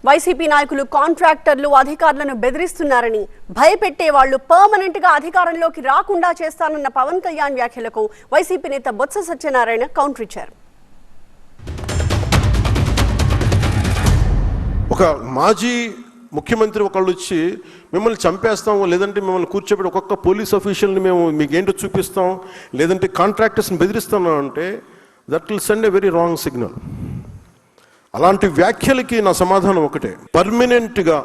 YCP నాయకులు కాంట్రాక్టర్లు అధికారులను బెదిరిస్తున్నారని, భయపెట్టే వాళ్లు పర్మనెంట్ గా అధికారంలోకి రాకుండా చేస్తానన్న పవన్ కళ్యాణ్ వ్యాఖ్యలకు వైసీపీ నేత బొత్స సత్యనారాయణ కౌంటర్ ఇచ్చారు. ఒక మాజీ ముఖ్యమంత్రి ఒకళ్ళు వచ్చి మిమ్మల్ని చంపేస్తాం, లేదంటే మిమ్మల్ని కూర్చోబెట్టి ఒక్కొక్క పోలీస్ ఆఫీషియల్ని మేము మీకేంటో చూపిస్తాం, లేదంటే కాంట్రాక్టర్స్ని బెదిరిస్తాం అంటే that will send a very wrong signal. అలాంటి వ్యాఖ్యలకి నా సమాధానం ఒకటే, పర్మనెంట్గా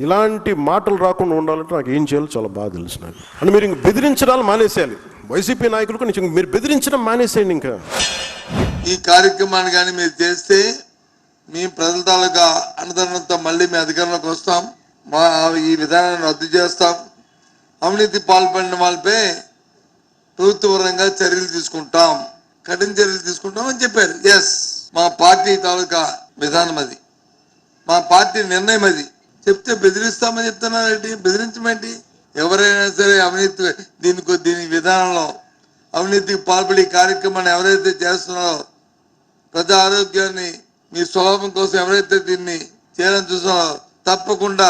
ఇలాంటి మాటలు రాకుండా ఉండాలంటే నాకు ఏం చేయాలో చాలా బాగా తెలుసు నాకు. అంటే మీరు ఇంక బెదిరించడాలు మానేసేయాలి. వైసీపీ నాయకులకు మీరు బెదిరించడం మానేసేయండి. ఇంకా ఈ కార్యక్రమాన్ని కానీ మీరు చేస్తే మీ ప్రజల తాలూకా అన్నదానంతో మళ్ళీ మీ అధికారంలోకి వస్తాం, మా ఈ విధానాన్ని రద్దు చేస్తాం, అవినీతి పాల్పడిన వాళ్ళపై ప్రభుత్వపరంగా చర్యలు తీసుకుంటాం, కఠిన చర్యలు తీసుకుంటాం అని చెప్పారు. ఎస్, మా పార్టీ తాలూకా విధానం అది, మా పార్టీ నిర్ణయం అది. చెప్తే బెదిరిస్తామని చెప్తున్నారేంటి? బెదిరించమేంటి? ఎవరైనా సరే అవినీతి దీని విధానంలో అవినీతికి పాల్పడి కార్యక్రమాన్ని ఎవరైతే చేస్తున్నారో, ప్రజా ఆరోగ్యాన్ని మీ స్వలాభం కోసం ఎవరైతే దీన్ని చేయాలని చూస్తున్నారో తప్పకుండా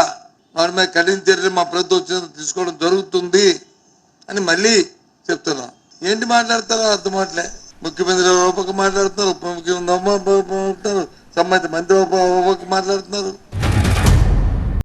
వారి మీద కఠిన చర్యలు మా ప్రభుత్వం తీసుకోవడం జరుగుతుంది అని మళ్ళీ చెప్తున్నాం. ఏంటి మాట్లాడతారో అర్థం అవట్లే. ముఖ్యమంత్రి రూపక మాట్లాడుతున్నారు, ఉప ముఖ్యమంత్రి సంబంధిత మంత్రి రూపక మాట్లాడుతున్నారు.